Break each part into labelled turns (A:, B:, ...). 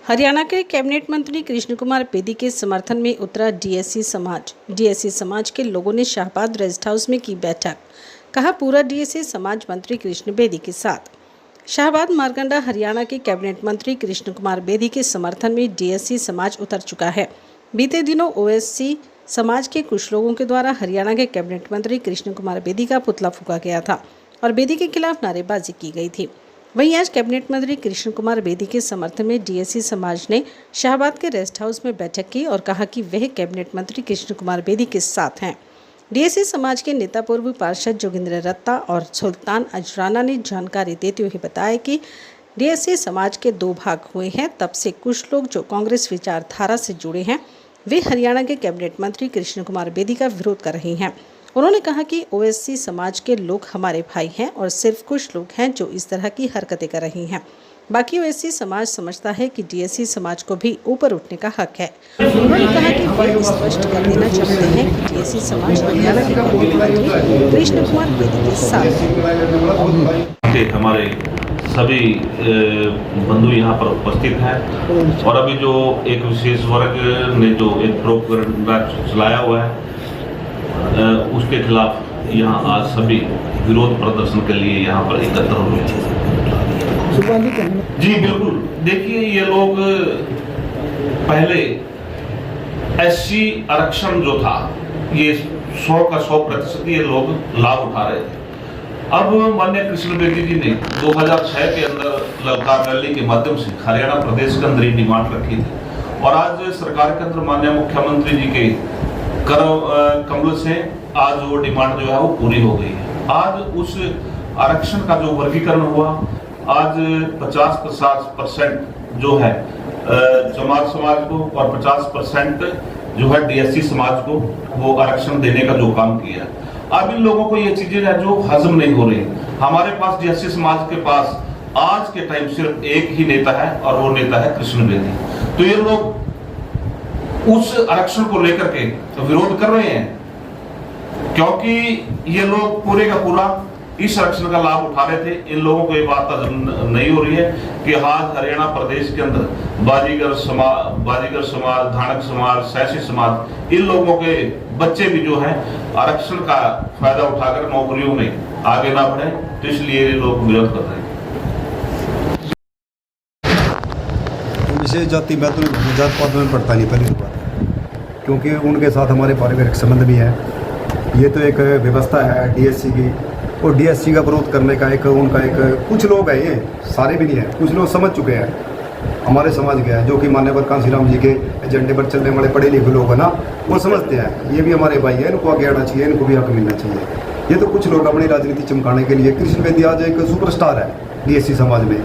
A: हरियाणा के कैबिनेट मंत्री कृष्ण कुमार बेदी के समर्थन में उतरा डीएससी समाज। डीएससी समाज के लोगों ने शाहबाद रेस्ट हाउस में की बैठक। कहा पूरा डीएससी समाज मंत्री कृष्ण बेदी के साथ। शाहबाद मारकंडा हरियाणा के कैबिनेट मंत्री कृष्ण कुमार बेदी के समर्थन में डीएससी समाज उतर चुका है। बीते दिनों ओएससी समाज के कुछ लोगों के द्वारा हरियाणा के कैबिनेट मंत्री कृष्ण कुमार बेदी का पुतला फूंका गया था और बेदी के खिलाफ नारेबाजी की गई थी। वहीं आज कैबिनेट मंत्री कृष्ण कुमार बेदी के समर्थन में डीएससी समाज ने शाहबाद के रेस्ट हाउस में बैठक की और कहा कि वह कैबिनेट मंत्री कृष्ण कुमार बेदी के साथ हैं। डीएससी समाज के नेता पूर्व पार्षद जोगिंद्र रत्ता और सुल्तान अजराना ने जानकारी देते हुए बताया कि डीएससी समाज के दो भाग हुए हैं। तब से कुछ लोग जो कांग्रेस विचारधारा से जुड़े हैं वे हरियाणा के कैबिनेट मंत्री कृष्ण कुमार बेदी का विरोध कर रहे हैं। उन्होंने कहा कि ओएससी समाज के लोग हमारे भाई हैं और सिर्फ कुछ लोग हैं जो इस तरह की हरकतें कर रहे हैं। बाकी ओएससी समाज समझता है कि डीएससी समाज को भी ऊपर उठने का हक है। उन्होंने कहा कि वे स्पष्ट कर देना चाहते हैं कि डीएससी समाज हरियाणा के कैबिनेट मंत्री कृष्ण कुमार बेदी के साथ है।
B: हमारे सभी बंधु यहाँ पर उपस्थित हैं और अभी जो एक विशेष वर्ग ने जो एक प्रोपेगेंडा चलाया हुआ है उसके खिलाफ यहाँ आज सभी विरोध प्रदर्शन के लिए यहाँ पर एकत्र हुए हैं। जी बिल्कुल, देखिए ये लोग पहले एससी आरक्षण जो था ये 100 का 100% ये लोग लाभ उठा रहे थे। अब माननीय कृष्ण बेदी जी ने 2006 के अंदर ललकार रैली के माध्यम से हरियाणा प्रदेश के अंदर डिमांड रखी थी और आज सरकार के अंदर माननीय मुख्यमंत्री जी के कमल से आज वो डिमांड जो है वो पूरी हो गई है। आज उस आरक्षण का जो वर्गीकरण हुआ आज 50% जो है चमार समाज को और 50% जो है डीएससी समाज को वो आरक्षण देने का जो काम किया। अब इन लोगों को ये चीजें जो हजम नहीं हो रही। हमारे पास डीएससी समाज के पास आज के टाइम सिर्फ एक ही नेता है और वो नेता है कृष्ण बेदी। तो ये लोग उस आरक्षण को लेकर के विरोध कर रहे हैं क्योंकि ये लोग पूरे का पूरा इस आरक्षण का लाभ उठा रहे थे। इन लोगों को ये बात नहीं हो रही है कि आज हरियाणा प्रदेश के अंदर बाजीगर समाज, धानक समाज, सैसी समाज, इन लोगों के बच्चे भी जो है आरक्षण का फायदा उठाकर नौकरियों में आगे ना बढ़े, तो इसलिए ये लोग विरोध कर रहे हैं।
C: विशेष जाति मैं तो जात पात में पढ़ता नहीं, पहली बात है, क्योंकि उनके साथ हमारे पारिवारिक संबंध भी है। ये तो एक व्यवस्था है डीएससी की और डीएससी का विरोध करने का उनका कुछ लोग हैं, ये सारे भी नहीं है, कुछ लोग समझ चुके हैं हमारे समाज के हैं जो कि मान्यवर कांसीराम जी के एजेंडे पर चलने वाले पढ़े लिखे लोग हैं ना, वो समझते हैं ये भी हमारे भाई है, इनको आगे आना चाहिए, इनको भी हक मिलना चाहिए। ये तो कुछ लोग अपनी राजनीति चमकाने के लिए। कृष्ण बेदी आज एक सुपरस्टार है डीएससी समाज में,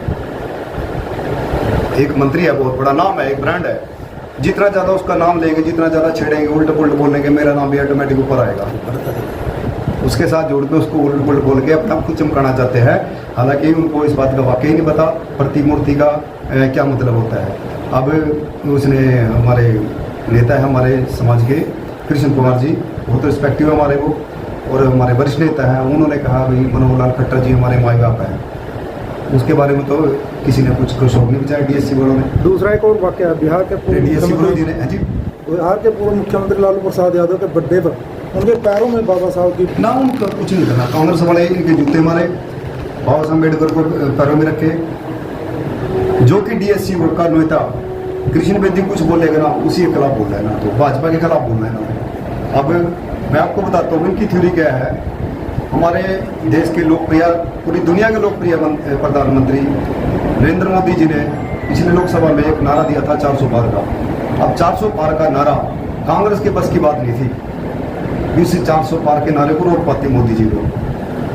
C: एक मंत्री है, बहुत बड़ा नाम है, एक ब्रांड है। जितना ज़्यादा उसका नाम लेंगे, जितना ज़्यादा छेड़ेंगे, उल्ट पुल्ट बोलेंगे, मेरा नाम भी ऑटोमेटिक ऊपर आएगा। उसके साथ जोड़ के उसको उल्ट पुल्ट बोल के अपना खुद चमकाना चाहते हैं। हालांकि उनको इस बात का वाकई नहीं पता प्रतिमूर्ति का क्या मतलब होता है। अब उसने हमारे नेता है हमारे समाज के कृष्ण कुमार जी, बहुत रिस्पेक्टिव हमारे वो, और हमारे वरिष्ठ नेता हैं, उन्होंने कहा भाई मनोहर लाल खट्टर जी हमारे माई बाप हैं। उसके बारे में तो किसी ने कुछ शौक नहीं बचाया डीएससी वालों ने।
D: दूसरा एक और वाकया बिहार के
C: डीएससी वालों जी ने जी
D: बिहार के पूर्व मुख्यमंत्री लालू प्रसाद यादव के बर्थडे पर उनके पैरों में बाबा साहब की
C: ना, उनका कुछ नहीं करना। कांग्रेस वाले इनके जूते मारे, बाबा साहब अम्बेडकर को पैरों में रखे। जो कि डीएससी का नेता कृष्ण बेदी कुछ बोलेगा ना उसी के खिलाफ बोल रहा है ना, तो भाजपा के खिलाफ बोल रहा है ना। अब मैं आपको बताता हूँ इनकी थ्योरी क्या है। हमारे देश के लोकप्रिय, पूरी दुनिया के लोकप्रिय प्रधानमंत्री नरेंद्र मोदी जी ने पिछले लोकसभा में एक नारा दिया था 400 पार का। अब 400 पार का नारा कांग्रेस के बस की बात नहीं थी, इस 400 पार के नारे को रोक पाते मोदी जी को।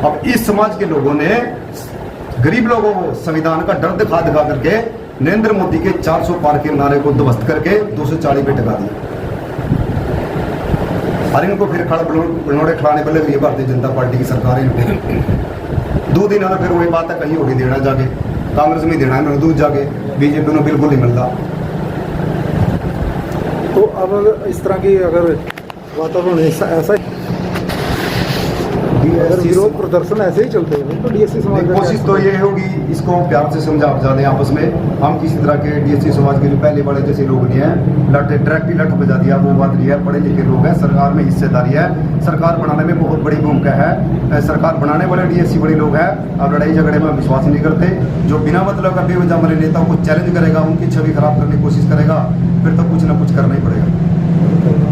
C: अब इस समाज के लोगों ने गरीब लोगों को संविधान का डर दिखा करके नरेंद्र मोदी के 400 पार के नारे को ध्वस्त करके 240 पे टिका दिया। और इनको फिर खड़े खिलाने पर लग रही है भारतीय जनता पार्टी की सरकार। इनको 2 दिन फिर वही बात है कहीं होगी देना जाके कांग्रेस में देना है, दूध जाके बीजेपी में बिल्कुल नहीं मिलता।
D: तो अब इस तरह की अगर वातावरण ऐसा अगर विरोध प्रदर्शन ऐसे ही चलते हैं तो डीएससी समाज का
C: कोशिश
D: क्या
C: तो ये होगी, इसको प्यार से समझा बुझा दें आपस में। हम किसी तरह के डीएससी समाज के जो पहले बड़े जैसे लोग नहीं हैं, डायरेक्टली लठ बजा दिया, वो बात नहीं है। पढ़े लिखे लोग हैं, सरकार में हिस्सेदारी है, सरकार बनाने में बहुत बड़ी भूमिका है। सरकार बनाने वाले डीएससी बड़े लोग हैं। अब लड़ाई झगड़े में विश्वास नहीं करते। जो बिना मतलब का बेवजह हमारे नेताओं को चैलेंज करेगा, उनकी छवि खराब करने की कोशिश करेगा, फिर तो कुछ ना कुछ करना ही पड़ेगा।